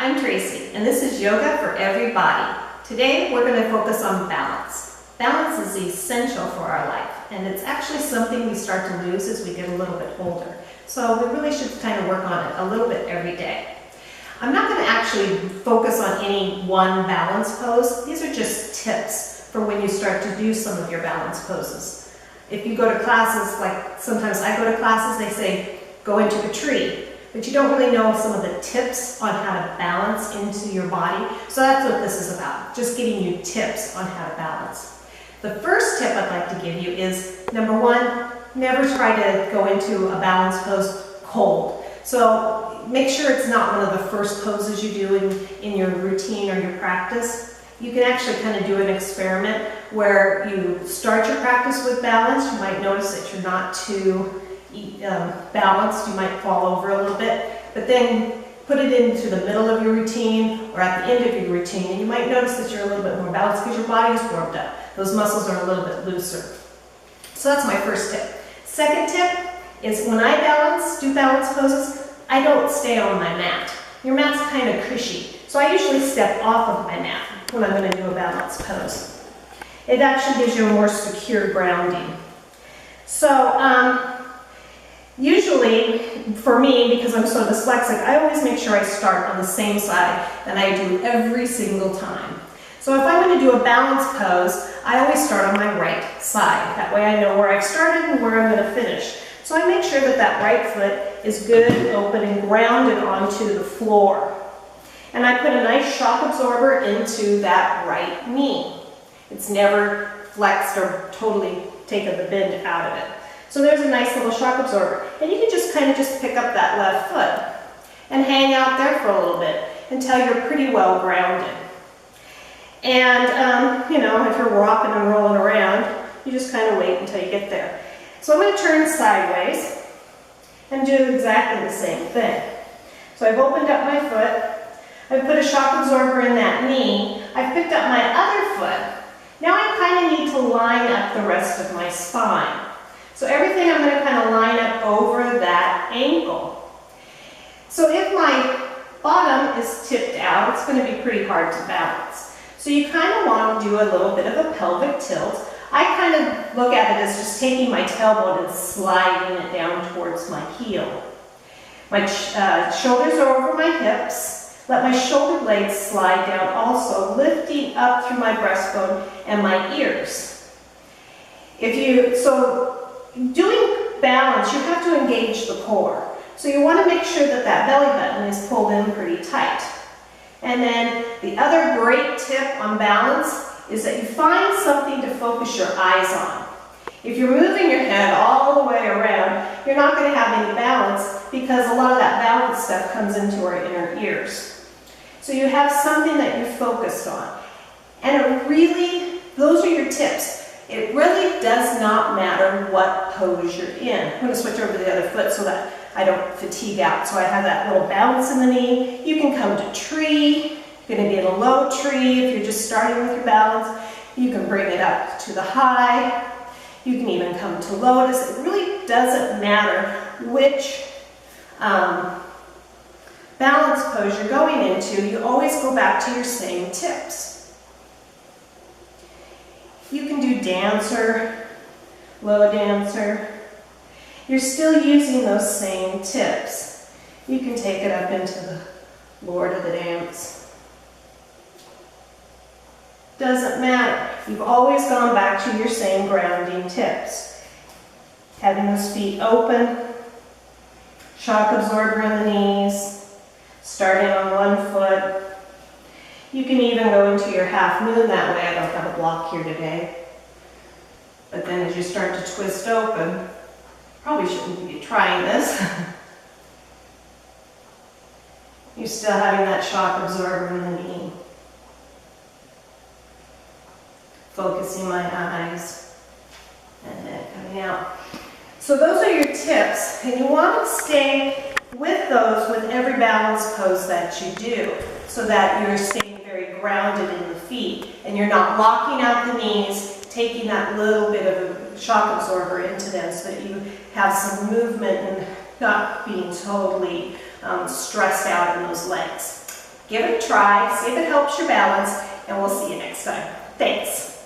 I'm Tracy, and this is Yoga for Everybody. Today we're going to focus on balance. Balance is essential for our life, and it's actually something we start to lose as we get a little bit older. So we really should kind of work on it a little bit every day. I'm not going to actually focus on any one balance pose. These are just tips for when you start to do some of your balance poses. If you go to classes, like sometimes I go to classes, they say go into a tree. But you don't really know some of the tips on how to balance into your body. So that's what this is about, just giving you tips on how to balance. The first tip I'd like to give you is, number one, never try to go into a balance pose cold. So make sure it's not one of the first poses you do in your routine or your practice. You can actually kind of do an experiment where you start your practice with balance. You might notice that you're not too balanced, you might fall over a little bit, but then put it into the middle of your routine or at the end of your routine, and you might notice that you're a little bit more balanced because your body is warmed up. Those muscles are a little bit looser. So that's my first tip. Second tip is when I do balance poses, I don't stay on my mat. Your mat's kind of cushy, so I usually step off of my mat when I'm going to do a balance pose. It actually gives you a more secure grounding. So usually, for me, because I'm so dyslexic, I always make sure I start on the same side that I do every single time. So if I'm going to do a balance pose, I always start on my right side. That way I know where I've started and where I'm going to finish. So I make sure that that right foot is good, open, and grounded onto the floor. And I put a nice shock absorber into that right knee. It's never flexed or totally taken the bend out of it. So there's a nice little shock absorber. And you can just kind of pick up that left foot and hang out there for a little bit until you're pretty well grounded. And, you know, if you're rocking and rolling around, you just kind of wait until you get there. So I'm going to turn sideways and do exactly the same thing. So I've opened up my foot. I've put a shock absorber in that knee. I've picked up my other foot. Now I kind of need to line up the rest of my spine. So everything I'm going to kind of line up over that ankle. So if my bottom is tipped out, it's going to be pretty hard to balance. So you kind of want to do a little bit of a pelvic tilt. I kind of look at it as just taking my tailbone and sliding it down towards my heel. My shoulders are over my hips. Let my shoulder blades slide down also, lifting up through my breastbone and my ears. Doing balance, you have to engage the core. So you want to make sure that that belly button is pulled in pretty tight. And then the other great tip on balance is that you find something to focus your eyes on. If you're moving your head all the way around, you're not going to have any balance because a lot of that balance stuff comes into our inner ears. So you have something that you're focused on. And those are your tips. It really does not matter what pose you're in. I'm going to switch over to the other foot so that I don't fatigue out. So I have that little bounce in the knee. You can come to tree. You're going to be in a low tree if you're just starting with your balance. You can bring it up to the high. You can even come to lotus. It really doesn't matter which balance pose you're going into. You always go back to your same tips. You can do dancer, low dancer. You're still using those same tips. You can take it up into the Lord of the Dance. Doesn't matter. You've always gone back to your same grounding tips. Having those feet open, shock absorber in the knees, starting on one foot. You can even go into your half moon that way. I don't have a block here today. But then as you start to twist open, probably shouldn't be trying this. You're still having that shock absorber in the knee. Focusing my eyes and then coming out. So those are your tips, and you want to stay with those with every balance pose that you do so that you're staying very grounded in the feet and you're not locking out the knees, taking that little bit of a shock absorber into them so that you have some movement and not being totally stressed out in those legs. Give it a try, see if it helps your balance, and we'll see you next time. Thanks.